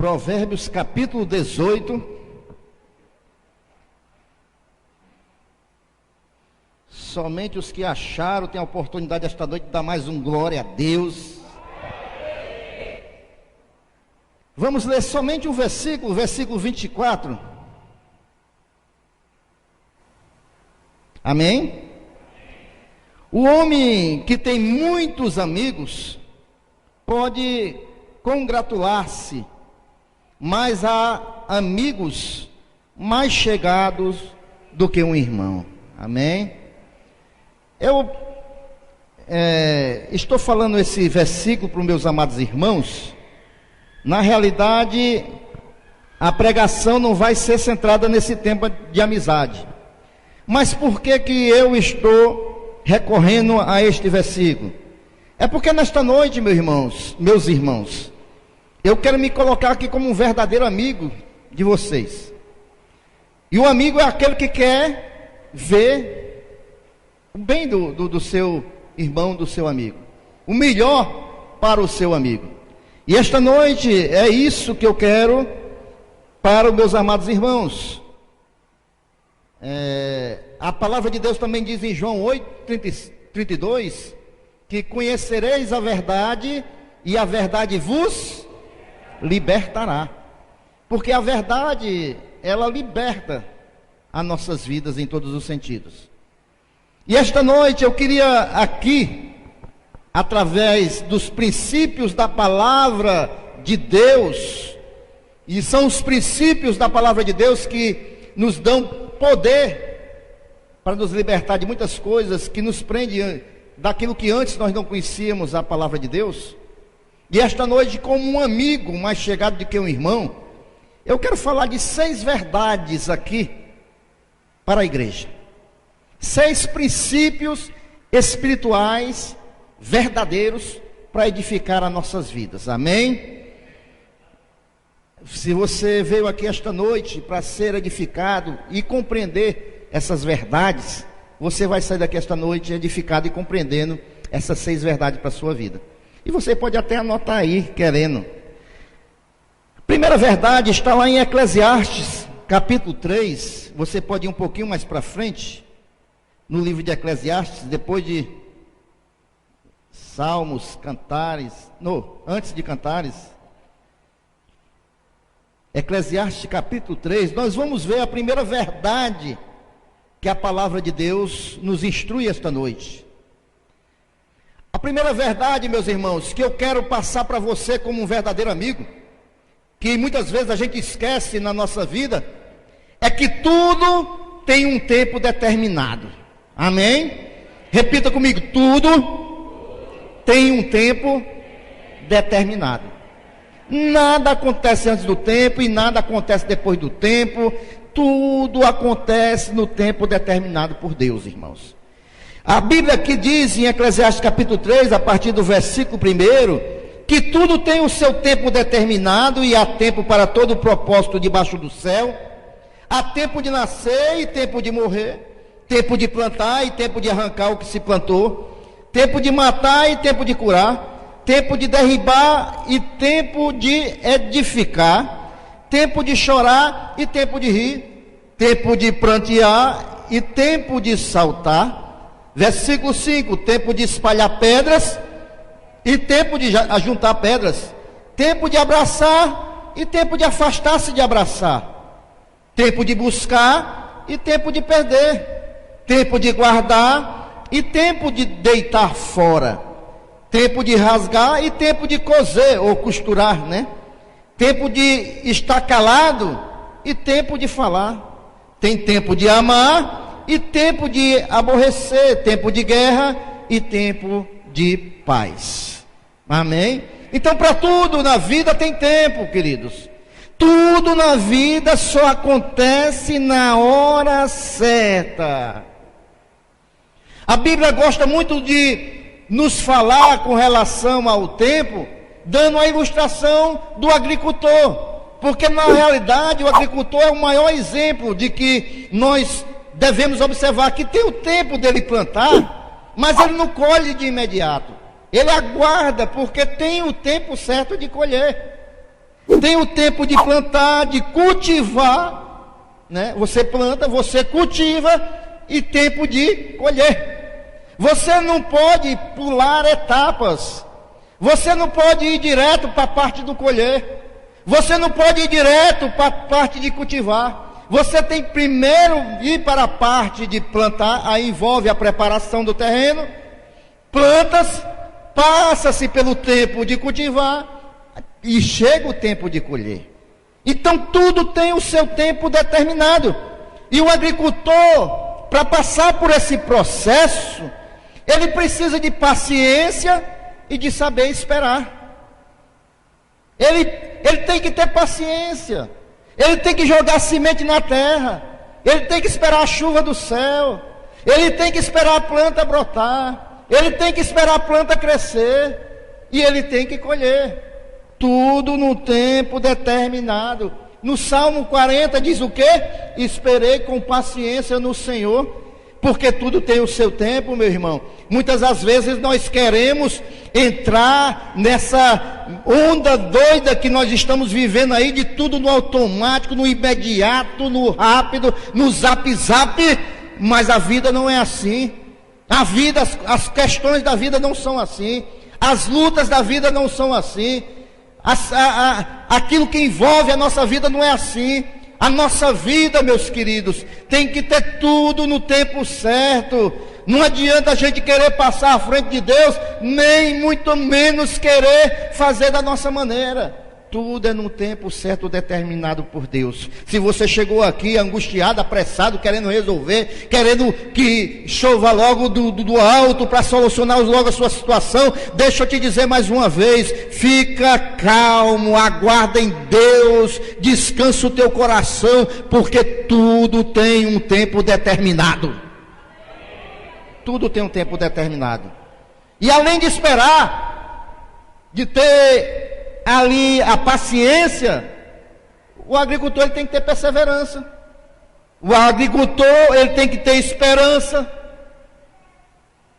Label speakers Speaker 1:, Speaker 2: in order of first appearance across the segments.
Speaker 1: Provérbios capítulo 18. Somente os que acharam têm a oportunidade esta noite de dar mais um glória a Deus. Vamos ler somente um versículo, versículo 24. Amém? O homem que tem muitos amigos pode congratular-se, mas há amigos mais chegados do que um irmão. Amém? Eu estou falando esse versículo para os meus amados irmãos. Na realidade, a pregação não vai ser centrada nesse tema de amizade. Mas por que que eu estou recorrendo a este versículo? É porque nesta noite, meus irmãos, eu quero me colocar aqui como um verdadeiro amigo de vocês. E o amigo é aquele que quer ver o bem do seu irmão, do seu amigo, o melhor para o seu amigo. E esta noite é isso que eu quero para os meus amados irmãos. A palavra de Deus também diz em João 8:32 que conhecereis a verdade e a verdade vos libertará. Porque a verdade, ela liberta as nossas vidas em todos os sentidos. E esta noite eu queria aqui, através dos princípios da palavra de Deus, e são os princípios da palavra de Deus que nos dão poder para nos libertar de muitas coisas que nos prendem daquilo que antes nós não conhecíamos a palavra de Deus. E esta noite, como um amigo mais chegado do que um irmão, eu quero falar de 6 verdades aqui para a igreja. 6 princípios espirituais verdadeiros para edificar as nossas vidas. Amém? Se você veio aqui esta noite para ser edificado e compreender essas verdades, você vai sair daqui esta noite edificado e compreendendo essas 6 verdades para a sua vida. E você pode até anotar aí, querendo. A primeira verdade está lá em Eclesiastes, capítulo 3. Você pode ir um pouquinho mais para frente, no livro de Eclesiastes, depois de Salmos, Cantares, antes de Cantares. Eclesiastes capítulo 3, nós vamos ver a primeira verdade que a palavra de Deus nos instrui esta noite. A primeira verdade, meus irmãos, que eu quero passar para você como um verdadeiro amigo, que muitas vezes a gente esquece na nossa vida, é que tudo tem um tempo determinado. Amém? Repita comigo, tudo tem um tempo determinado. Nada acontece antes do tempo e nada acontece depois do tempo. Tudo acontece no tempo determinado por Deus, irmãos. A Bíblia aqui diz em Eclesiastes capítulo 3, a partir do versículo 1, que tudo tem o seu tempo determinado e há tempo para todo o propósito debaixo do céu. Há tempo de nascer e tempo de morrer, tempo de plantar e tempo de arrancar o que se plantou, tempo de matar e tempo de curar, tempo de derribar e tempo de edificar, tempo de chorar e tempo de rir, tempo de prantear e tempo de saltar. Versículo 5, tempo de espalhar pedras e tempo de ajuntar pedras, tempo de abraçar e tempo de afastar-se de abraçar, tempo de buscar e tempo de perder, tempo de guardar e tempo de deitar fora, tempo de rasgar e tempo de coser ou costurar, né? Tempo de estar calado e tempo de falar. Tem tempo de amar e tempo de aborrecer, tempo de guerra e tempo de paz. Amém? Então, para tudo na vida tem tempo, queridos. Tudo na vida só acontece na hora certa. A Bíblia gosta muito de nos falar com relação ao tempo, dando a ilustração do agricultor. Porque na realidade o agricultor é o maior exemplo de que nós devemos observar que tem o tempo dele plantar, mas ele não colhe de imediato. Ele aguarda, porque tem o tempo certo de colher. Tem o tempo de plantar, de cultivar, né? Você planta, você cultiva, e tempo de colher. Você não pode pular etapas. Você não pode ir direto para a parte do colher. Você não pode ir direto para a parte de cultivar. Você tem primeiro ir para a parte de plantar, aí envolve a preparação do terreno, plantas, passa-se pelo tempo de cultivar e chega o tempo de colher. Então tudo tem o seu tempo determinado. E o agricultor, para passar por esse processo, ele precisa de paciência e de saber esperar. Ele tem que ter paciência. Ele tem que jogar semente na terra. Ele tem que esperar a chuva do céu. Ele tem que esperar a planta brotar. Ele tem que esperar a planta crescer. E ele tem que colher. Tudo no tempo determinado. No Salmo 40 diz o quê? Esperei com paciência no Senhor. Porque tudo tem o seu tempo, meu irmão. Muitas das vezes nós queremos entrar nessa onda doida que nós estamos vivendo aí, de tudo no automático, no imediato, no rápido, no zap, mas a vida não é assim. A vida, as questões da vida não são assim. As lutas da vida não são assim. Aquilo que envolve a nossa vida não é assim. A nossa vida, meus queridos, tem que ter tudo no tempo certo. Não adianta a gente querer passar à frente de Deus, nem muito menos querer fazer da nossa maneira. Tudo é no tempo certo determinado por Deus. Se você chegou aqui angustiado, apressado, querendo resolver, querendo que chova logo do alto para solucionar logo a sua situação, deixa eu te dizer mais uma vez: fica calmo, aguarda em Deus, descansa o teu coração, porque tudo tem um tempo determinado. Tudo tem um tempo determinado. E além de esperar, de ter ali a paciência, o agricultor ele tem que ter perseverança. O agricultor ele tem que ter esperança.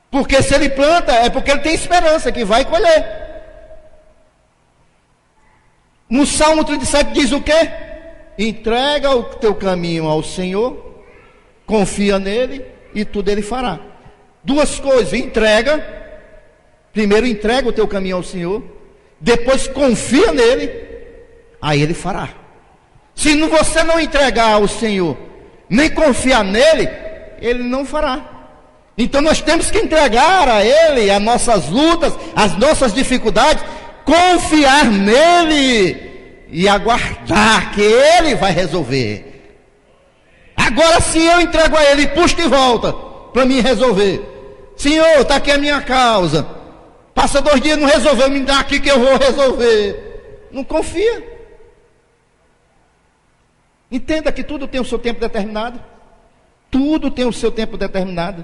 Speaker 1: Porque se ele planta, é porque ele tem esperança que vai colher. No Salmo 37 diz o quê? Entrega o teu caminho ao Senhor, confia nele e tudo ele fará. Duas coisas: primeiro entrega o teu caminho ao Senhor, depois confia nele, aí ele fará. Se você não entregar ao Senhor, nem confiar nele, ele não fará. Então nós temos que entregar a ele as nossas lutas, as nossas dificuldades, confiar nele e aguardar que ele vai resolver. Agora, se eu entrego a ele e puxo de volta para mim resolver: Senhor, está aqui a minha causa, passa 2 dias, não resolveu, me dá aqui que eu vou resolver. Não confia. Entenda que tudo tem o seu tempo determinado. Tudo tem o seu tempo determinado.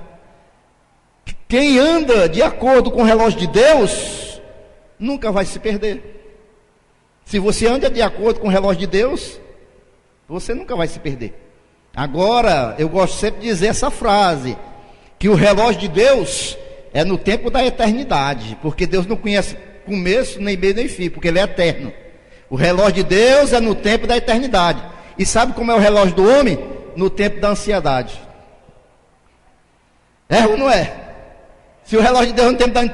Speaker 1: Quem anda de acordo com o relógio de Deus, nunca vai se perder. Se você anda de acordo com o relógio de Deus, você nunca vai se perder. Agora, eu gosto sempre de dizer essa frase, que o relógio de Deus é no tempo da eternidade, porque Deus não conhece começo, nem meio, nem fim, porque Ele é eterno. O relógio de Deus é no tempo da eternidade. E sabe como é o relógio do homem? No tempo da ansiedade. É ou não é? Se o relógio de Deus é no tempo da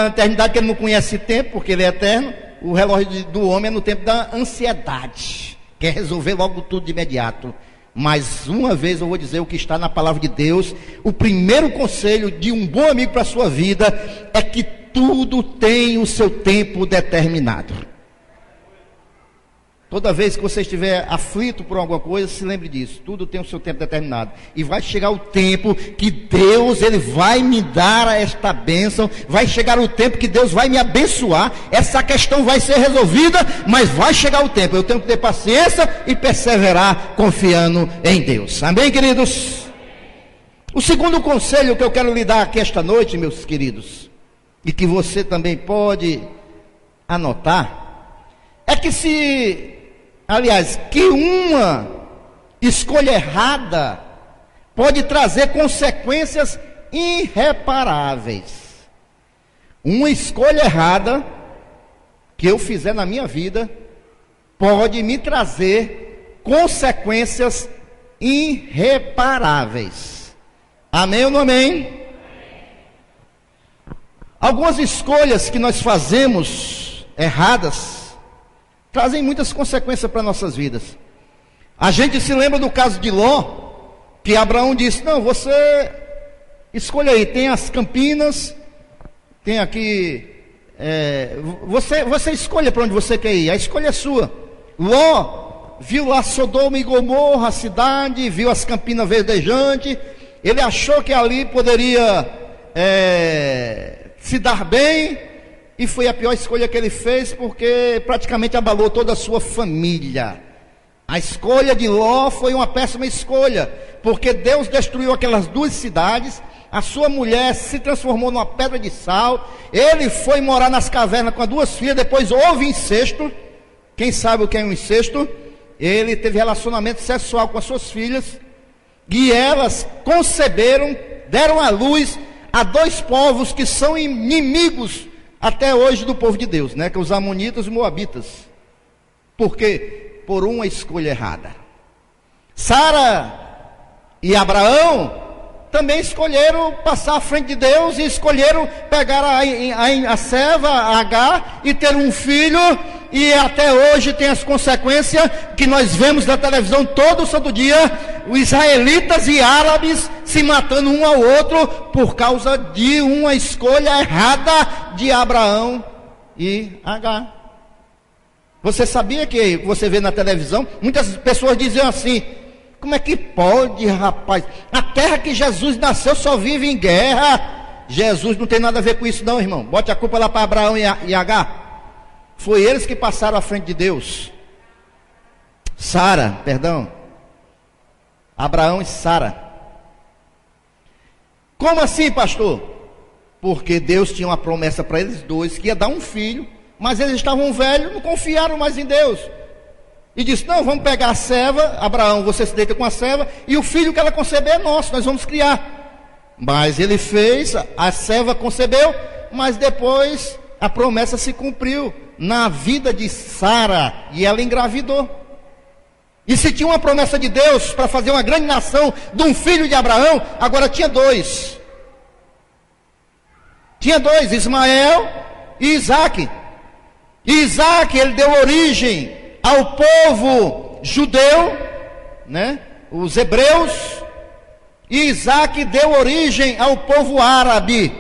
Speaker 1: eternidade, que Ele não conhece tempo, porque Ele é eterno, o relógio do homem é no tempo da ansiedade, quer resolver logo tudo de imediato. Mais uma vez eu vou dizer o que está na palavra de Deus. O primeiro conselho de um bom amigo para a sua vida é que tudo tem o seu tempo determinado. Toda vez que você estiver aflito por alguma coisa, se lembre disso: tudo tem o seu tempo determinado. E vai chegar o tempo que Deus ele vai me dar esta bênção. Vai chegar o tempo que Deus vai me abençoar. Essa questão vai ser resolvida, mas vai chegar o tempo. Eu tenho que ter paciência e perseverar confiando em Deus. Amém, queridos? O segundo conselho que eu quero lhe dar aqui esta noite, meus queridos, e que você também pode anotar, é que que uma escolha errada pode trazer consequências irreparáveis. Uma escolha errada que eu fizer na minha vida pode me trazer consequências irreparáveis. Amém ou não amém? Algumas escolhas que nós fazemos erradas trazem muitas consequências para nossas vidas. A gente se lembra do caso de Ló, que Abraão disse: não, você escolha aí, tem as campinas, tem aqui, você escolha para onde você quer ir, a escolha é sua. Ló viu lá Sodoma e Gomorra, a cidade, viu as campinas verdejantes, ele achou que ali poderia se dar bem, e foi a pior escolha que ele fez, porque praticamente abalou toda a sua família. A escolha de Ló foi uma péssima escolha, porque Deus destruiu aquelas duas cidades, a sua mulher se transformou numa pedra de sal, ele foi morar nas cavernas com as duas filhas, depois houve incesto. Quem sabe o que é um incesto? Ele teve relacionamento sexual com as suas filhas, e elas conceberam, deram à luz a dois povos que são inimigos até hoje do povo de Deus, né? Que é os amonitas e os moabitas. Por quê? Por uma escolha errada. Sara e Abraão também escolheram passar à frente de Deus e escolheram pegar a serva, a Agar, e ter um filho, e até hoje tem as consequências que nós vemos na televisão todo santo dia, os israelitas e árabes se matando um ao outro por causa de uma escolha errada de Abraão e Agar. Você sabia que você vê na televisão, muitas pessoas dizem assim: como é que pode, rapaz? A terra que Jesus nasceu só vive em guerra. Jesus não tem nada a ver com isso não, irmão. Bote a culpa lá para Abraão e Agar. Foi eles que passaram à frente de Deus. Abraão e Sara. Como assim, pastor? Porque Deus tinha uma promessa para eles dois, que ia dar um filho, mas eles estavam velhos, não confiaram mais em Deus. E disse: não, vamos pegar a serva, Abraão, você se deita com a serva, e o filho que ela conceber é nosso, nós vamos criar. Mas ele fez, a serva concebeu, mas depois a promessa se cumpriu na vida de Sara, e ela engravidou. E se tinha uma promessa de Deus para fazer uma grande nação de um filho de Abraão, agora tinha dois. Tinha dois, Ismael e Isaque. E Isaque, ele deu origem ao povo judeu, né? Os hebreus. E Isaque deu origem ao povo árabe.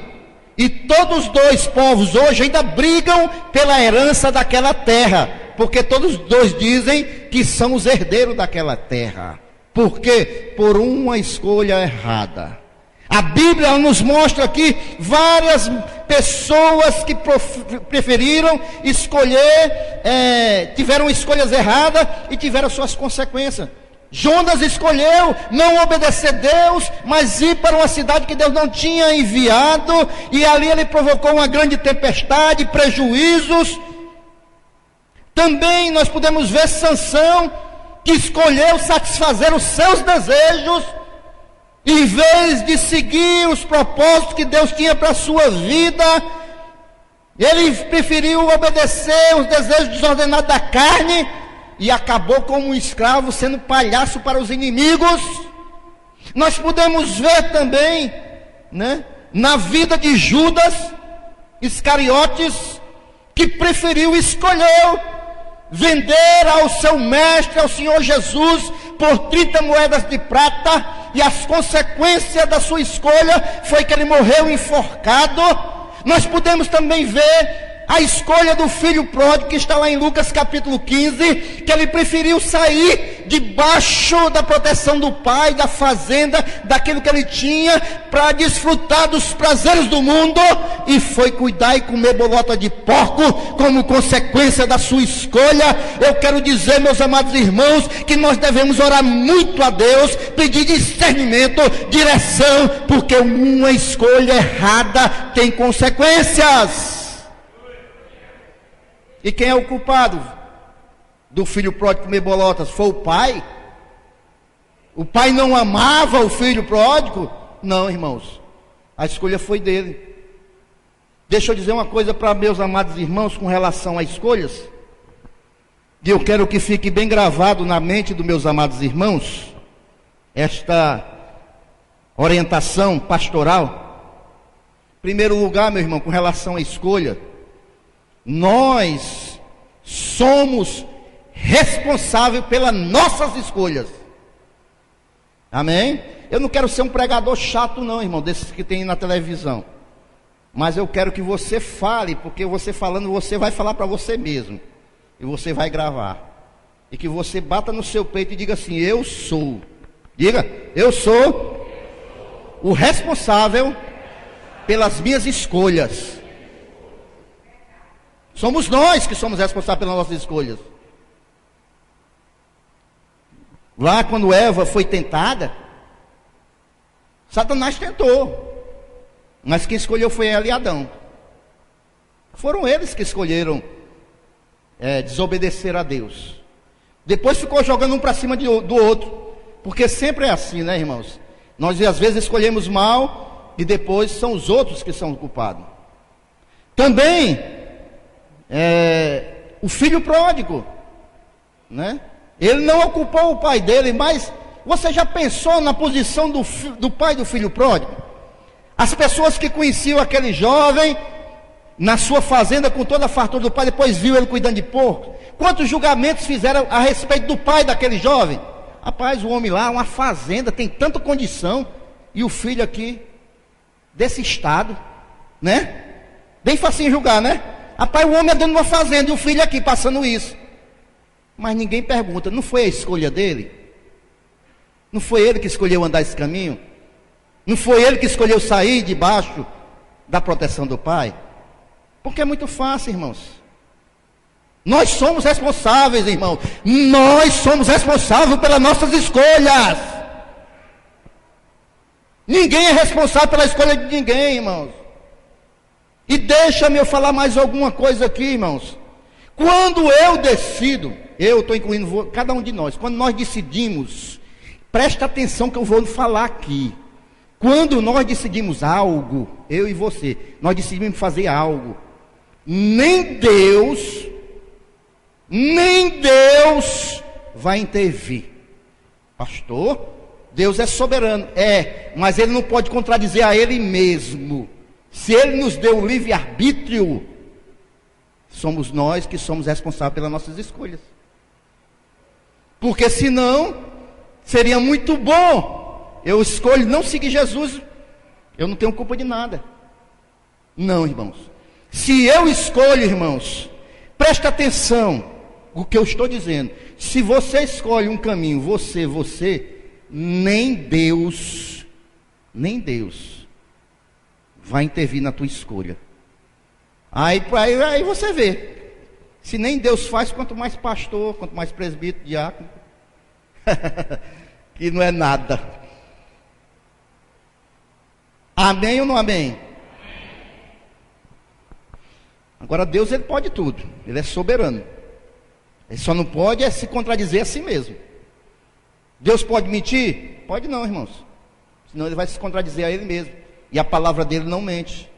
Speaker 1: E todos os dois povos hoje ainda brigam pela herança daquela terra, porque todos os dois dizem que são os herdeiros daquela terra. Por quê? Por uma escolha errada. A Bíblia nos mostra aqui várias pessoas que preferiram escolher, tiveram escolhas erradas e tiveram suas consequências. Jonas escolheu não obedecer Deus, mas ir para uma cidade que Deus não tinha enviado, e ali ele provocou uma grande tempestade, prejuízos. Também nós podemos ver Sansão, que escolheu satisfazer os seus desejos, em vez de seguir os propósitos que Deus tinha para a sua vida. Ele preferiu obedecer os desejos desordenados da carne, e acabou como um escravo, sendo palhaço para os inimigos. Nós podemos ver também, né, na vida de Judas Iscariotes, que escolheu vender ao seu mestre, ao Senhor Jesus, por 30 moedas de prata, e as consequências da sua escolha foi que ele morreu enforcado. Nós podemos também ver a escolha do filho pródigo, que está lá em Lucas capítulo 15, que ele preferiu sair debaixo da proteção do pai, da fazenda, daquilo que ele tinha, para desfrutar dos prazeres do mundo, e foi cuidar e comer bolota de porco, como consequência da sua escolha. Eu quero dizer, meus amados irmãos, que nós devemos orar muito a Deus, pedir discernimento, direção, porque uma escolha errada tem consequências. E quem é o culpado do filho pródigo comer bolotas? Foi o pai? O pai não amava o filho pródigo? Não, irmãos, a escolha foi dele. Deixa eu dizer uma coisa para meus amados irmãos com relação a escolhas. E eu quero que fique bem gravado na mente dos meus amados irmãos, esta orientação pastoral. Em primeiro lugar, meu irmão, com relação à escolha, nós somos responsáveis pelas nossas escolhas. Amém? Eu não quero ser um pregador chato não, irmão, desses que tem na televisão. Mas eu quero que você fale, porque você falando, você vai falar para você mesmo. E você vai gravar. E que você bata no seu peito e diga assim: eu sou. Diga: eu sou o responsável pelas minhas escolhas. Somos nós que somos responsáveis pelas nossas escolhas. Lá quando Eva foi tentada, Satanás tentou, mas quem escolheu foi ela e Adão. Foram eles que escolheram desobedecer a Deus. Depois ficou jogando um para cima do outro, porque sempre é assim, né, irmãos? Nós às vezes escolhemos mal e depois são os outros que são culpados. Também o filho pródigo, né? Ele não ocupou o pai dele, mas você já pensou na posição do pai do filho pródigo? As pessoas que conheciam aquele jovem na sua fazenda com toda a fartura do pai, depois viu ele cuidando de porco. Quantos julgamentos fizeram a respeito do pai daquele jovem? Rapaz, o homem lá, uma fazenda, tem tanta condição, e o filho aqui, desse estado, né? Bem facinho julgar, né? Rapaz, o homem é dono de uma fazenda e o filho aqui passando isso. Mas ninguém pergunta, não foi a escolha dele? Não foi ele que escolheu andar esse caminho? Não foi ele que escolheu sair debaixo da proteção do pai? Porque é muito fácil, irmãos. Nós somos responsáveis, irmão. Nós somos responsáveis pelas nossas escolhas. Ninguém é responsável pela escolha de ninguém, irmãos. E deixa-me eu falar mais alguma coisa aqui, irmãos. Quando eu decido, eu estou incluindo cada um de nós, quando nós decidimos, presta atenção que eu vou falar aqui. Quando nós decidimos algo, eu e você, nós decidimos fazer algo, nem Deus vai intervir. Pastor, Deus é soberano, mas Ele não pode contradizer a Ele mesmo. Se Ele nos deu o livre-arbítrio, somos nós que somos responsáveis pelas nossas escolhas. Porque senão, seria muito bom, eu escolho não seguir Jesus, eu não tenho culpa de nada. Não, irmãos. Se eu escolho, irmãos, presta atenção no que eu estou dizendo. Se você escolhe um caminho, você, nem Deus vai intervir na tua escolha. Aí você vê. Se nem Deus faz, quanto mais pastor, quanto mais presbítero, diácono. Que não é nada. Amém ou não amém? Agora Deus, Ele pode tudo. Ele é soberano. Ele só não pode se contradizer a si mesmo. Deus pode mentir? Pode não, irmãos. Senão Ele vai se contradizer a Ele mesmo. E a palavra dele não mente.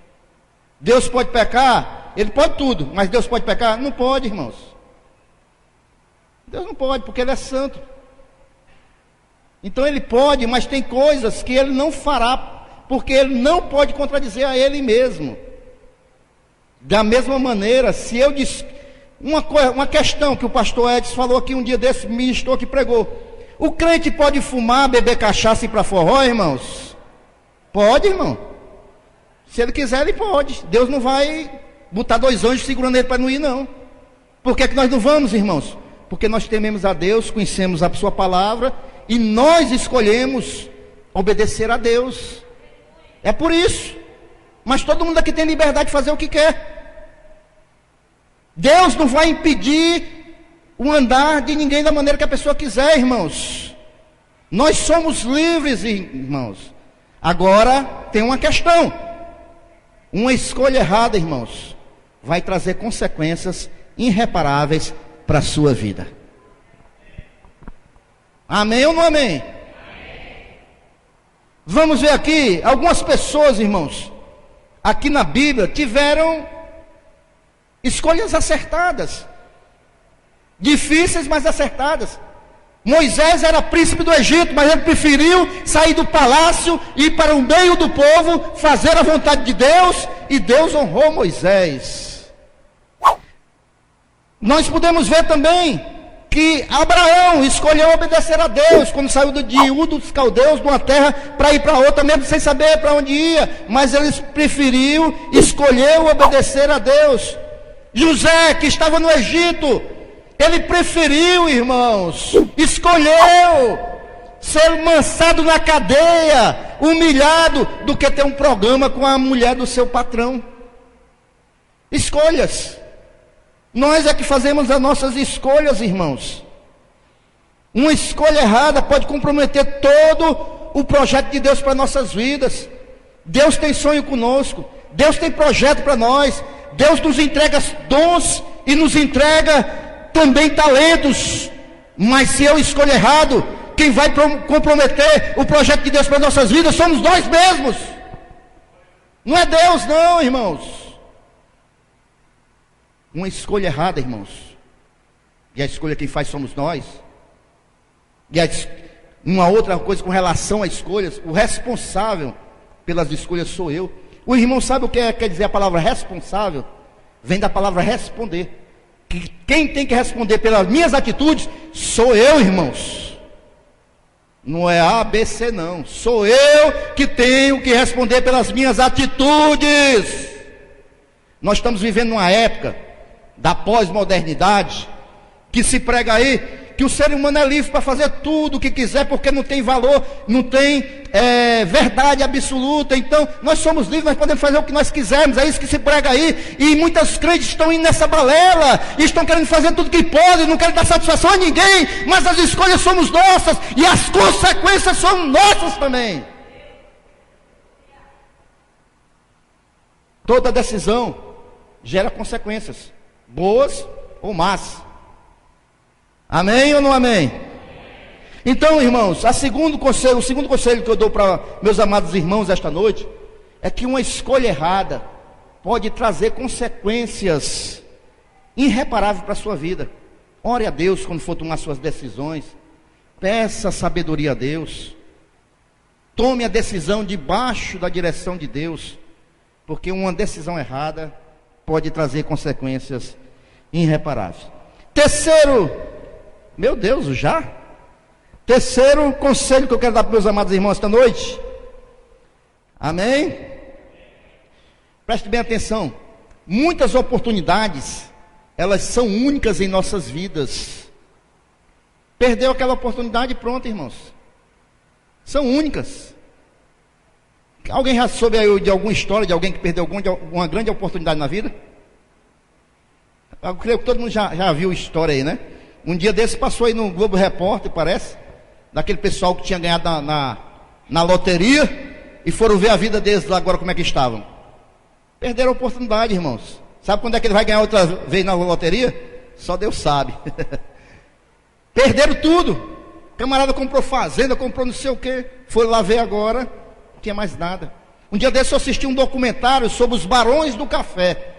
Speaker 1: Deus pode pecar? Ele pode tudo. Mas Deus pode pecar? Não pode, irmãos. Deus não pode, porque Ele é santo. Então Ele pode, mas tem coisas que Ele não fará, porque Ele não pode contradizer a Ele mesmo. Da mesma maneira, se eu disse uma questão que o pastor Edson falou aqui um dia desse, ministrou que pregou. O crente pode fumar, beber cachaça e ir para forró, irmãos? Pode, irmão. Se ele quiser, ele pode. Deus não vai botar 2 anjos segurando ele para não ir, não. Por que nós não vamos, irmãos? Porque nós tememos a Deus, conhecemos a sua palavra e nós escolhemos obedecer a Deus. É por isso. Mas todo mundo aqui tem liberdade de fazer o que quer. Deus não vai impedir o andar de ninguém da maneira que a pessoa quiser, irmãos. Nós somos livres, irmãos. Agora tem uma questão. Uma escolha errada, irmãos, vai trazer consequências irreparáveis para a sua vida. Amém ou não amém? Vamos ver aqui, algumas pessoas, irmãos, aqui na Bíblia, tiveram escolhas acertadas. difíceis, mas acertadas. Moisés era príncipe do Egito, mas ele preferiu sair do palácio e ir para o meio do povo, fazer a vontade de Deus, e Deus honrou Moisés. Nós podemos ver também que Abraão escolheu obedecer a Deus quando saiu de Ur dos Caldeus, de uma terra para ir para outra, mesmo sem saber para onde ia, mas ele preferiu, escolheu obedecer a Deus. José, que estava no Egito, ele preferiu, irmãos, escolheu ser lançado na cadeia, humilhado, do que ter um programa com a mulher do seu patrão. Escolhas. Nós é que fazemos as nossas escolhas, irmãos. Uma escolha errada pode comprometer todo o projeto de Deus para nossas vidas. Deus tem sonho conosco, Deus tem projeto para nós, Deus nos entrega dons e nos entrega também talentos. Mas se eu escolho errado, quem vai comprometer o projeto de Deus para nossas vidas somos nós mesmos. Não é Deus não, irmãos. Uma escolha errada, irmãos, e a escolha quem faz somos nós. E uma outra coisa com relação a escolhas, o responsável pelas escolhas sou eu. O irmão sabe o que quer dizer a palavra responsável? Vem da palavra responder. Que quem tem que responder pelas minhas atitudes sou eu, irmãos. Não é A, B, C não. Sou eu que tenho que responder pelas minhas atitudes. Nós estamos vivendo uma época da pós-modernidade, que se prega aí, que o ser humano é livre para fazer tudo o que quiser, porque não tem valor, não tem verdade absoluta. Então, nós somos livres, nós podemos fazer o que nós quisermos, é isso que se prega aí, e muitas crentes estão indo nessa balela, e estão querendo fazer tudo que podem, não querem dar satisfação a ninguém, mas as escolhas somos nossas, e as consequências são nossas também. Toda decisão gera consequências, boas ou más. Amém ou não amém? Então, irmãos, o segundo conselho que eu dou para meus amados irmãos esta noite é que uma escolha errada pode trazer consequências irreparáveis para a sua vida. Ore a Deus quando for tomar suas decisões, peça sabedoria a Deus, tome a decisão debaixo da direção de Deus, porque uma decisão errada pode trazer consequências irreparáveis. Terceiro, meu Deus, já? Terceiro conselho que eu quero dar para meus amados irmãos esta noite. Amém? Preste bem atenção. Muitas oportunidades, elas são únicas em nossas vidas. Perdeu aquela oportunidade, pronto, irmãos. São únicas. Alguém já soube aí de alguma história de alguém que perdeu alguma grande oportunidade na vida? Eu creio que todo mundo já viu história aí, né? Um dia desse passou aí no Globo Repórter, parece, daquele pessoal que tinha ganhado na loteria, e foram ver a vida deles lá agora como é que estavam. Perderam a oportunidade, irmãos. Sabe quando é que ele vai ganhar outra vez na loteria? Só Deus sabe. Perderam tudo. O camarada comprou fazenda, comprou não sei o que, foi lá ver agora, não tinha mais nada. Um dia desse eu assisti um documentário sobre os barões do café,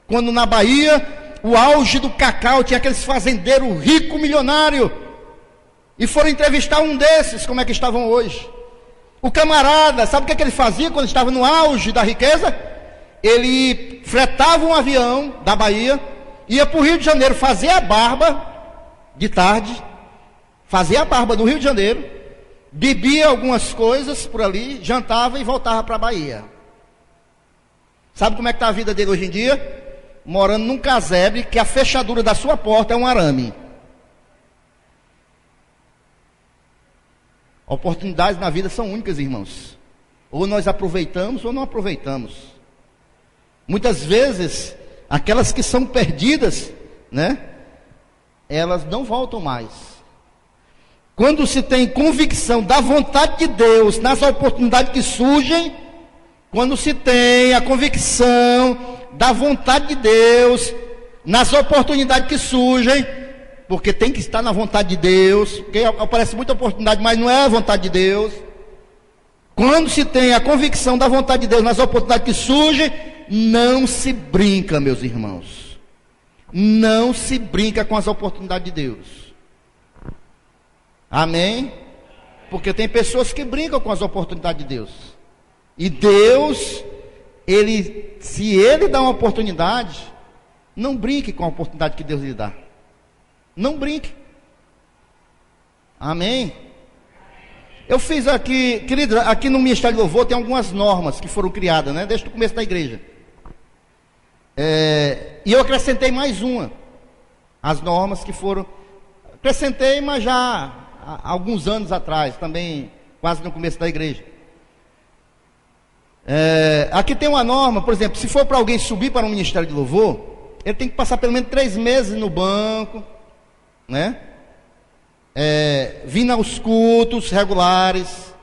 Speaker 1: quando na Bahia o auge do cacau, tinha aqueles fazendeiros ricos, milionários, e foram entrevistar um desses, como é que estavam hoje. O camarada, sabe o que ele fazia quando estava no auge da riqueza? Ele fretava um avião da Bahia, ia para o Rio de Janeiro fazer a barba de tarde, fazia a barba no Rio de Janeiro, bebia algumas coisas por ali, jantava e voltava para a Bahia. Sabe como é que está a vida dele hoje em dia? Morando num casebre que a fechadura da sua porta é um arame. Oportunidades na vida são únicas, irmãos. Ou nós aproveitamos ou não aproveitamos. Muitas vezes, aquelas que são perdidas, né? Elas não voltam mais. Quando se tem convicção da vontade de Deus nas oportunidades que surgem, quando se tem a convicção da vontade de Deus nas oportunidades que surgem, porque tem que estar na vontade de Deus, porque aparece muita oportunidade, mas não é a vontade de Deus. Quando se tem a convicção da vontade de Deus nas oportunidades que surgem, não se brinca, meus irmãos. Não se brinca com as oportunidades de Deus. Amém? Porque tem pessoas que brincam com as oportunidades de Deus. E Deus, se Ele dá uma oportunidade, não brinque com a oportunidade que Deus lhe dá. Não brinque. Amém? Eu fiz aqui, querido, aqui no Ministério de Louvor tem algumas normas que foram criadas, né? Desde o começo da igreja. E eu acrescentei mais uma. As normas que foram... Acrescentei, mas já há alguns anos atrás, também quase no começo da igreja. Aqui tem uma norma, por exemplo, se for para alguém subir para um Ministério de Louvor, ele tem que passar pelo menos 3 meses no banco, né? Vindo aos cultos regulares.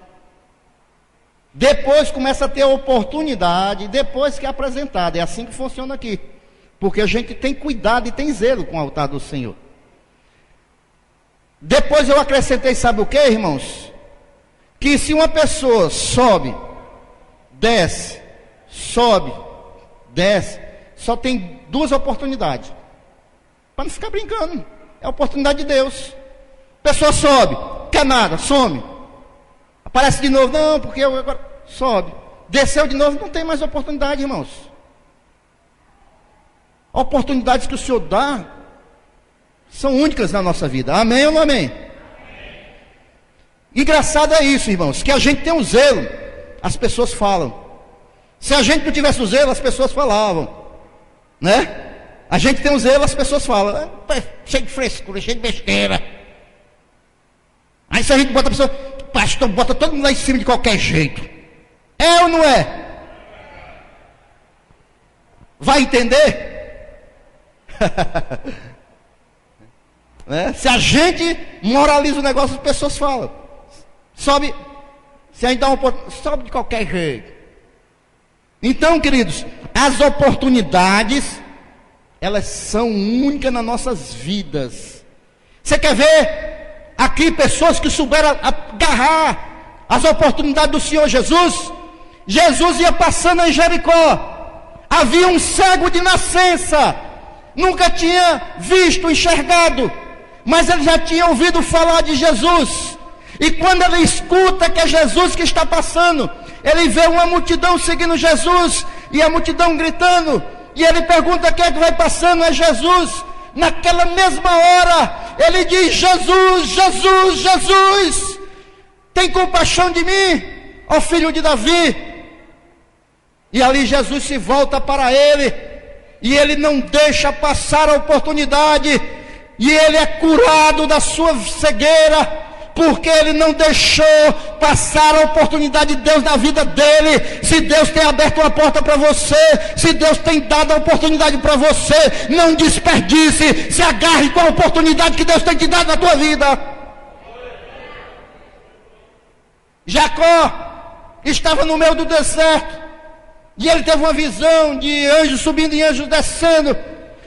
Speaker 1: Depois começa a ter a oportunidade, depois que é apresentado. É assim que funciona aqui. Porque a gente tem cuidado e tem zelo com o altar do Senhor. Depois eu acrescentei, sabe o que, irmãos? Que se uma pessoa sobe, desce, só tem 2 oportunidades. Para não ficar brincando. É a oportunidade de Deus. A pessoa sobe, quer nada, some. Aparece de novo, não, porque eu agora sobe. Desceu de novo, não tem mais oportunidade, irmãos. Oportunidades que o Senhor dá são únicas na nossa vida. Amém ou não amém? Engraçado é isso, irmãos, que a gente tem um zelo, as pessoas falam. Se a gente não tivesse o zelo, as pessoas falavam, né? A gente tem um zelo, as pessoas falam, cheio de frescura, cheio de besteira. Aí se a gente bota a pessoa, pastor, bota todo mundo lá em cima de qualquer jeito. É ou não é? Vai entender? Né? Se a gente moraliza o negócio, as pessoas falam. Sobe, se a gente dá uma oportunidade, sobe de qualquer jeito. Então, queridos, as oportunidades, elas são únicas nas nossas vidas. Você quer ver aqui pessoas que souberam agarrar as oportunidades do Senhor Jesus? Jesus ia passando em Jericó, havia um cego de nascença, nunca tinha visto, enxergado, mas ele já tinha ouvido falar de Jesus. E quando ele escuta que é Jesus que está passando, ele vê uma multidão seguindo Jesus, e a multidão gritando, e ele pergunta quem é que vai passando, é Jesus. Naquela mesma hora, ele diz, Jesus, Jesus, Jesus, tem compaixão de mim, ó filho de Davi. E ali Jesus se volta para ele, e ele não deixa passar a oportunidade, e ele é curado da sua cegueira, porque ele não deixou passar a oportunidade de Deus na vida dele. Se Deus tem aberto uma porta para você, se Deus tem dado a oportunidade para você, não desperdice, se agarre com a oportunidade que Deus tem te dado na tua vida. Jacó estava no meio do deserto, e ele teve uma visão de anjos subindo e anjos descendo,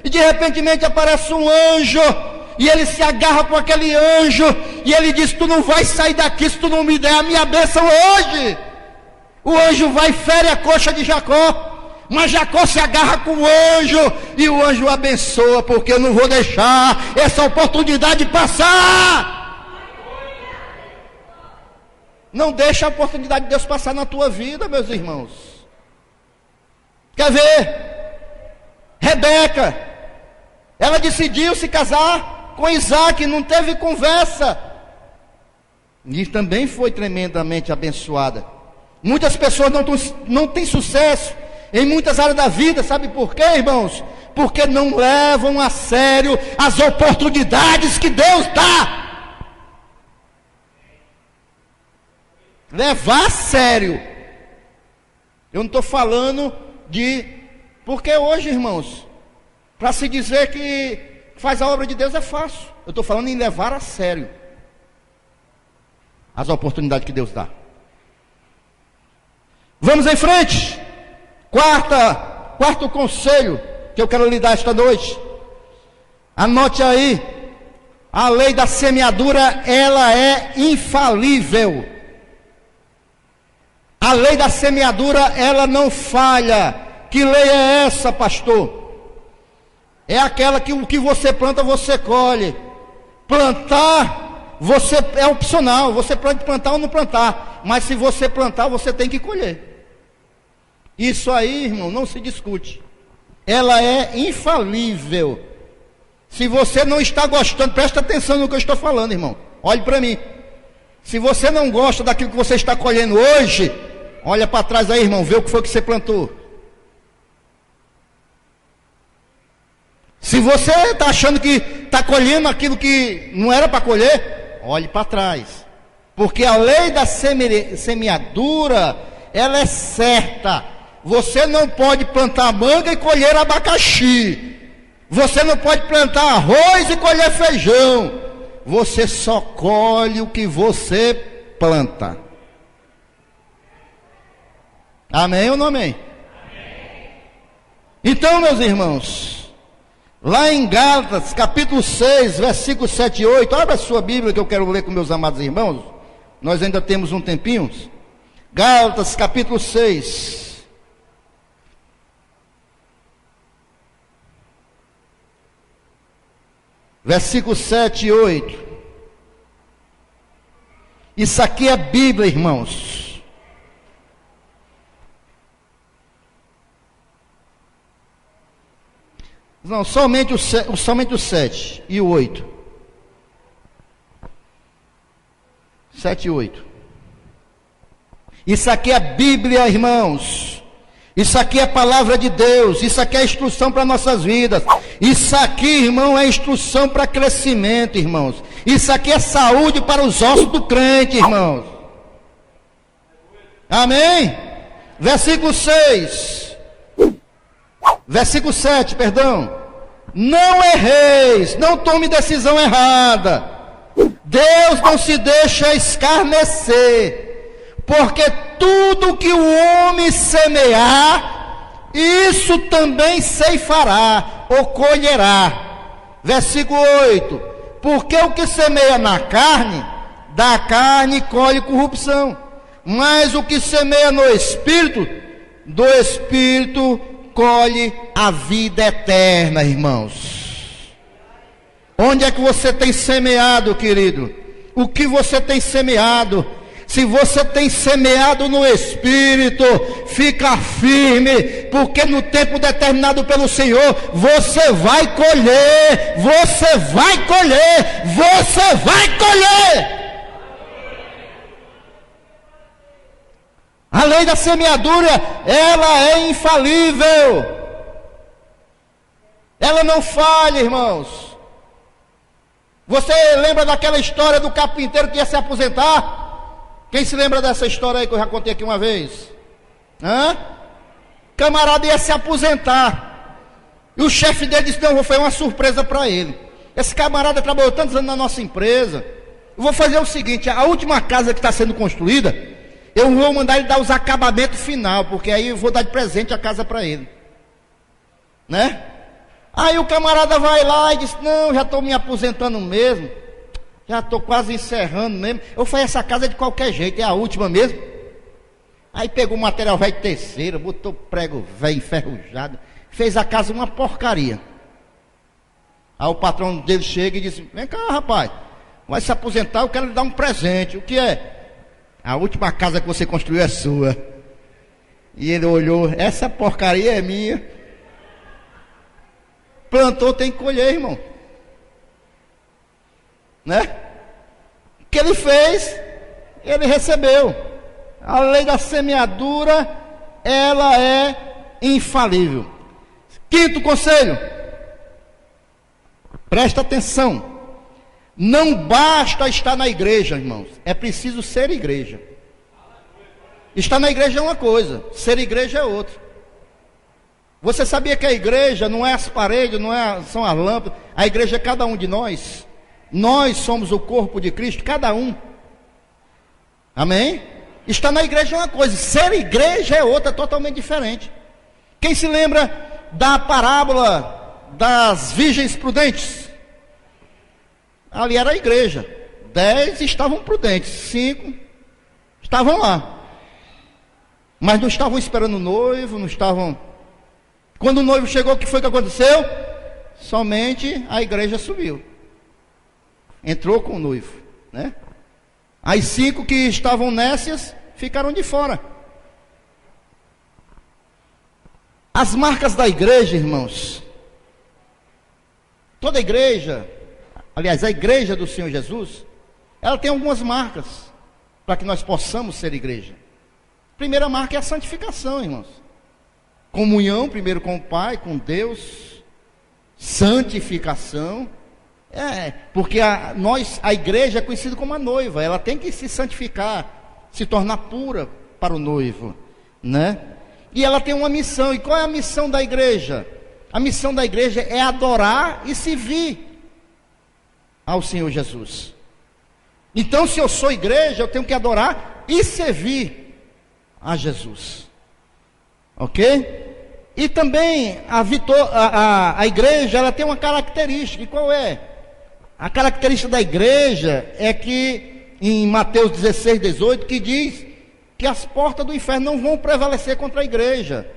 Speaker 1: e de repente aparece um anjo, e ele se agarra com aquele anjo, e ele diz, tu não vai sair daqui se tu não me der a minha bênção hoje. O anjo vai e fere a coxa de Jacó, mas Jacó se agarra com o anjo, e o anjo o abençoa, porque eu não vou deixar essa oportunidade passar. Não deixa a oportunidade de Deus passar na tua vida, meus irmãos. Quer ver? Rebeca, ela decidiu se casar com Isaac, não teve conversa, e também foi tremendamente abençoada. Muitas pessoas não têm sucesso em muitas áreas da vida, sabe por quê, irmãos? Porque não levam a sério as oportunidades que Deus dá. Levar a sério. Eu não estou falando porque hoje, irmãos, para se dizer que faz a obra de Deus é fácil. Eu estou falando em levar a sério as oportunidades que Deus dá. Vamos em frente. Quarto conselho que eu quero lhe dar esta noite. Anote aí. A lei da semeadura, ela é infalível. A lei da semeadura, ela não falha. Que lei é essa, pastor? é aquela que o que você planta, você colhe. Plantar, você é opcional, você pode plantar ou não plantar, mas se você plantar, você tem que colher. Isso aí, irmão, não se discute. Ela é infalível. Se você não está gostando, presta atenção no que eu estou falando, irmão. Olhe para mim. Se você não gosta daquilo que você está colhendo hoje, olha para trás aí, irmão, vê o que foi que você plantou. Se você está achando que está colhendo aquilo que não era para colher, olhe para trás. Porque a lei da semeadura, ela é certa. Você não pode plantar manga e colher abacaxi. Você não pode plantar arroz e colher feijão. Você só colhe o que você planta. Amém ou não amém? Amém. Então, meus irmãos, lá em Gálatas, capítulo 6, versículos 7 e 8, abra a sua Bíblia que eu quero ler com meus amados irmãos. Nós ainda temos um tempinho. Gálatas, capítulo 6. Versículos 7 e 8. Isso aqui é Bíblia, irmãos. Não, somente o 7 e o 8. 7 e 8. Isso aqui é Bíblia, irmãos. Isso aqui é a palavra de Deus. Isso aqui é instrução para nossas vidas. Isso aqui, irmão, é instrução para crescimento, irmãos. Isso aqui é saúde para os ossos do crente, irmãos. Amém? Versículo 6. Versículo 7, perdão. Não erreis, não tome decisão errada. Deus não se deixa escarnecer. Porque tudo que o homem semear, isso também ceifará, ou colherá. Versículo 8. Porque o que semeia na carne, da carne colhe corrupção. Mas o que semeia no Espírito, do Espírito colhe a vida eterna, irmãos. Onde é que você tem semeado, querido? O que você tem semeado? Se você tem semeado no Espírito, fica firme, porque no tempo determinado pelo Senhor, você vai colher, você vai colher, você vai colher. A lei da semeadura, ela é infalível. Ela não falha, irmãos. Você lembra daquela história do carpinteiro que ia se aposentar? Quem se lembra dessa história aí que eu já contei aqui uma vez? Camarada ia se aposentar. E o chefe dele disse: não, vou fazer uma surpresa para ele. Esse camarada trabalhou tantos anos na nossa empresa. Eu vou fazer o seguinte: a última casa que está sendo construída, eu vou mandar ele dar os acabamentos final, porque aí eu vou dar de presente a casa para ele. Né? Aí o camarada vai lá e diz: não, já estou me aposentando mesmo. Já estou quase encerrando mesmo. Eu faço essa casa de qualquer jeito, é a última mesmo. Aí pegou o material velho de terceira, botou prego velho enferrujado, fez a casa uma porcaria. Aí o patrão dele chega e diz: vem cá, rapaz, vai se aposentar, eu quero lhe dar um presente. O que é? A última casa que você construiu é sua. E ele olhou: essa porcaria é minha. Plantou, tem que colher, irmão. Né? O que ele fez, ele recebeu. A lei da semeadura, ela é infalível. Quinto conselho, presta atenção. Não basta estar na igreja, irmãos, é preciso ser igreja. Estar na igreja é uma coisa, ser igreja é outra. Você sabia que a igreja não é as paredes, são as lâmpadas. A igreja é cada um de nós. Nós somos o corpo de Cristo, cada um. Amém? Estar na igreja é uma coisa, ser igreja é outra, totalmente diferente. Quem se lembra da parábola das virgens prudentes? Ali era a igreja. 10 estavam prudentes, 5 estavam lá. Mas não estavam esperando o noivo, não estavam... Quando o noivo chegou, o que foi que aconteceu? somente a igreja subiu. Entrou com o noivo, né? As 5 que estavam nécias ficaram de fora. As marcas da igreja, irmãos. Toda igreja, aliás, a igreja do Senhor Jesus, ela tem algumas marcas para que nós possamos ser igreja. A primeira marca é a santificação, irmãos. Comunhão primeiro com o Pai, com Deus. Santificação. Porque a igreja é conhecida como a noiva. Ela tem que se santificar, se tornar pura para o noivo, né? E ela tem uma missão. E qual é a missão da igreja? A missão da igreja é adorar e servir ao Senhor Jesus. Então, se eu sou igreja, eu tenho que adorar e servir a Jesus. Ok? E também a igreja, ela tem uma característica. E qual é? A característica da igreja é que, em Mateus 16, 18, que diz que as portas do inferno não vão prevalecer contra a igreja.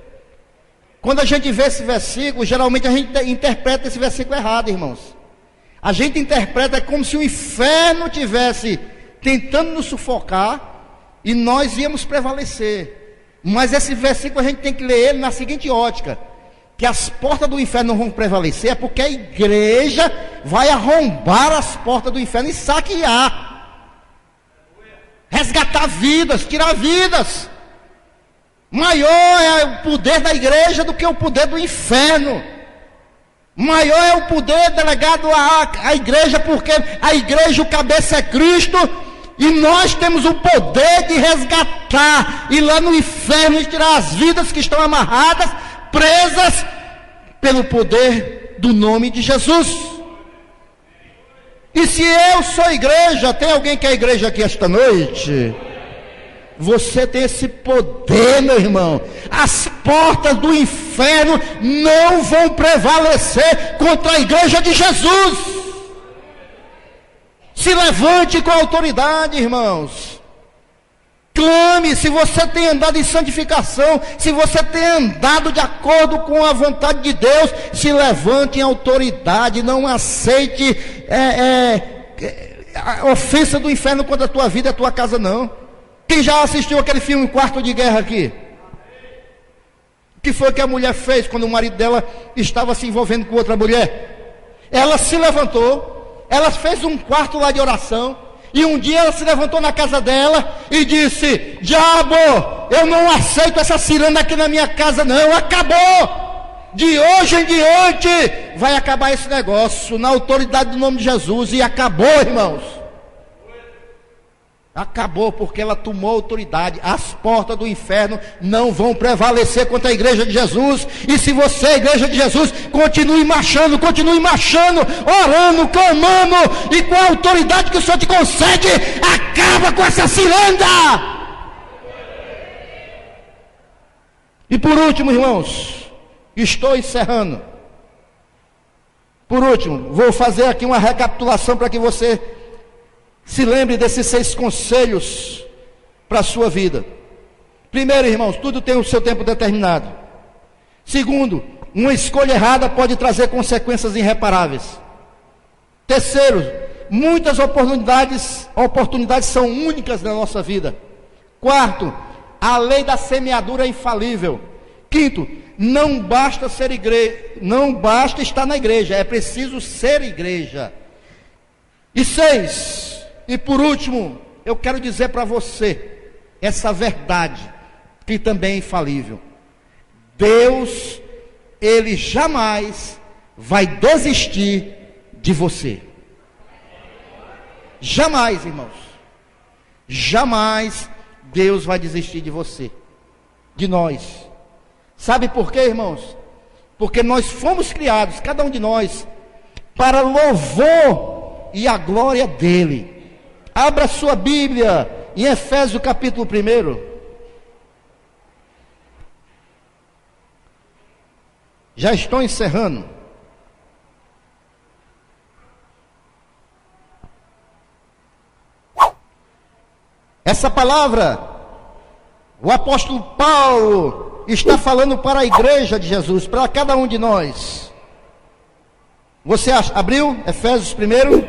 Speaker 1: Quando a gente vê esse versículo, geralmente a gente interpreta esse versículo errado, irmãos. A gente interpreta como se o inferno tivesse tentando nos sufocar e nós íamos prevalecer. Mas esse versículo a gente tem que ler ele na seguinte ótica: que as portas do inferno não vão prevalecer, é porque a igreja vai arrombar as portas do inferno e saquear, resgatar vidas, tirar vidas. Maior é o poder da igreja do que o poder do inferno. Maior é o poder delegado à igreja, porque a igreja, o cabeça é Cristo, e nós temos o poder de resgatar, ir lá no inferno e tirar as vidas que estão amarradas, presas, pelo poder do nome de Jesus. E se eu sou igreja, tem alguém que é igreja aqui esta noite? Você tem esse poder, meu irmão. As portas do inferno não vão prevalecer contra a igreja de Jesus. Se levante com autoridade, irmãos. Clame. Se você tem andado em santificação, se você tem andado de acordo com a vontade de Deus, se levante em autoridade. Não aceite a ofensa do inferno contra a tua vida e a tua casa, não. Quem já assistiu aquele filme Quarto de Guerra aqui? O que foi que a mulher fez quando o marido dela estava se envolvendo com outra mulher? Ela se levantou, ela fez um quarto lá de oração, e um dia ela se levantou na casa dela e disse: diabo, eu não aceito essa ciranda aqui na minha casa não, acabou! De hoje em diante vai acabar esse negócio, na autoridade do nome de Jesus. E acabou, irmãos. Acabou, porque ela tomou autoridade. As portas do inferno não vão prevalecer contra a igreja de Jesus. E se você é a igreja de Jesus, continue marchando, orando, clamando, e com a autoridade que o Senhor te concede, acaba com essa cilanda. E por último, irmãos, estou encerrando. Por último, vou fazer aqui uma recapitulação para que você se lembre desses 6 conselhos para a sua vida. Primeiro, irmãos, tudo tem o seu tempo determinado. Segundo, uma escolha errada pode trazer consequências irreparáveis. Terceiro, muitas oportunidades são únicas na nossa vida. Quarto, a lei da semeadura é infalível. Quinto, não basta estar na igreja, é preciso ser igreja. E 6, e por último, eu quero dizer para você essa verdade, que também é infalível. Deus, Ele jamais vai desistir de você. Jamais, irmãos. Jamais Deus vai desistir de você, de nós. Sabe por quê, irmãos? Porque nós fomos criados, cada um de nós, para louvor e a glória dEle. Abra sua Bíblia em Efésios capítulo 1. Já estou encerrando. Essa palavra, o apóstolo Paulo está falando para a igreja de Jesus, para cada um de nós. Você abriu? Efésios 1,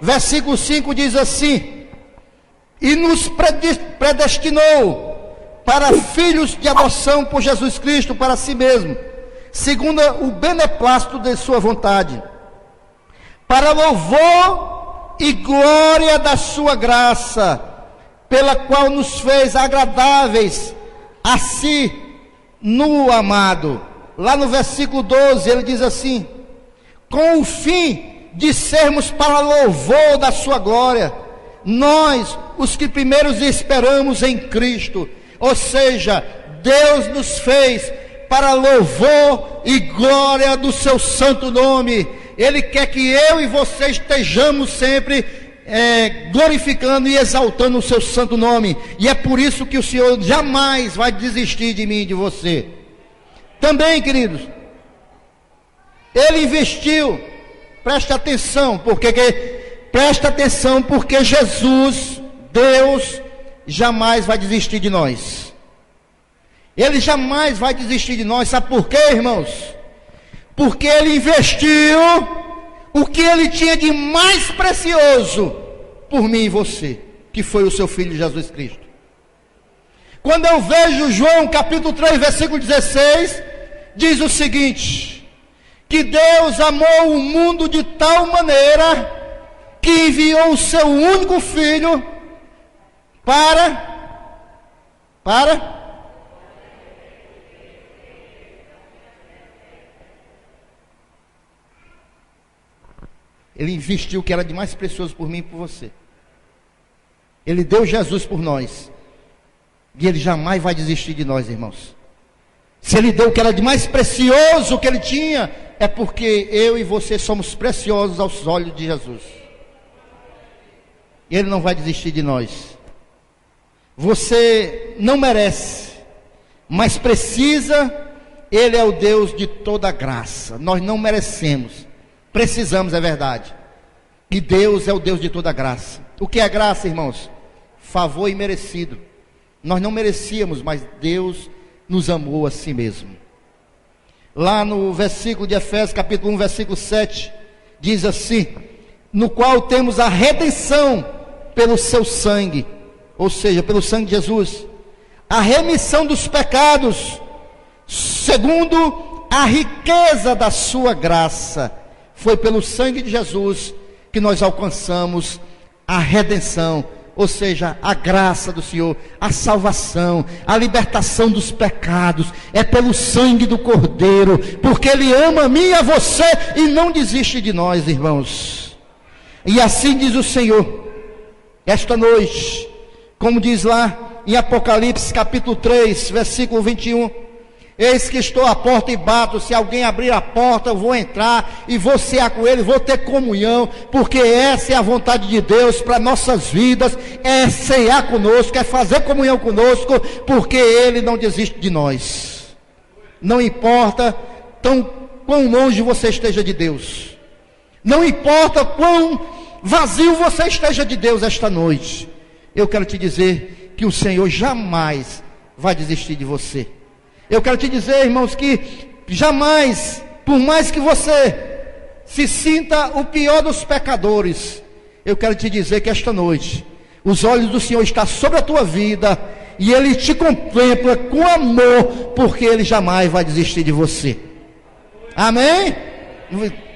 Speaker 1: versículo 5 diz assim: e nos predestinou para filhos de adoção por Jesus Cristo para si mesmo, segundo o beneplácito de sua vontade, para louvor e glória da sua graça, pela qual nos fez agradáveis a si no amado. Lá no versículo 12 ele diz assim: com o fim de sermos para louvor da sua glória, nós, os que primeiros esperamos em Cristo. Ou seja, Deus nos fez para louvor e glória do seu santo nome. Ele quer que eu e você estejamos sempre glorificando e exaltando o seu santo nome. E é por isso que o Senhor jamais vai desistir de mim e de você. Também, queridos, Ele investiu, preste atenção, porque Jesus, Deus, jamais vai desistir de nós. Ele jamais vai desistir de nós. Sabe por quê, irmãos? Porque Ele investiu o que Ele tinha de mais precioso por mim e você, que foi o seu Filho Jesus Cristo. Quando eu vejo João capítulo 3, versículo 16, diz o seguinte: que Deus amou o mundo de tal maneira que enviou o seu único Filho Ele investiu o que era de mais precioso por mim e por você. Ele deu Jesus por nós. E Ele jamais vai desistir de nós, irmãos. Se Ele deu o que era de mais precioso que Ele tinha, é porque eu e você somos preciosos aos olhos de Jesus. Ele não vai desistir de nós. Você não merece, mas precisa. Ele é o Deus de toda graça. Nós não merecemos, precisamos, é verdade. E Deus é o Deus de toda graça. O que é graça, irmãos? Favor imerecido. Nós não merecíamos, mas Deus nos amou a si mesmo. Lá no versículo de Efésios, capítulo 1, versículo 7, diz assim: no qual temos a redenção pelo seu sangue, ou seja, pelo sangue de Jesus, a remissão dos pecados, segundo a riqueza da sua graça. Foi pelo sangue de Jesus que nós alcançamos a redenção, ou seja, a graça do Senhor, a salvação, a libertação dos pecados. É pelo sangue do Cordeiro, porque Ele ama a mim e a você e não desiste de nós, irmãos. E assim diz o Senhor esta noite, como diz lá em Apocalipse capítulo 3, versículo 21: eis que estou à porta e bato. Se alguém abrir a porta, eu vou entrar e vou cear com ele, vou ter comunhão, porque essa é a vontade de Deus para nossas vidas, é cear conosco, é fazer comunhão conosco, porque Ele não desiste de nós. Não importa quão longe você esteja de Deus, não importa quão vazio você esteja de Deus esta noite, eu quero te dizer que o Senhor jamais vai desistir de você. Eu quero te dizer, irmãos, que jamais, por mais que você se sinta o pior dos pecadores, eu quero te dizer que esta noite, os olhos do Senhor estão sobre a tua vida, e Ele te contempla com amor, porque Ele jamais vai desistir de você. Amém?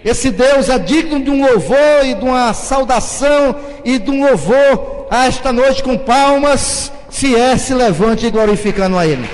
Speaker 1: Esse Deus é digno de um louvor e de uma saudação e de um louvor a esta noite com palmas. Se levante glorificando a Ele.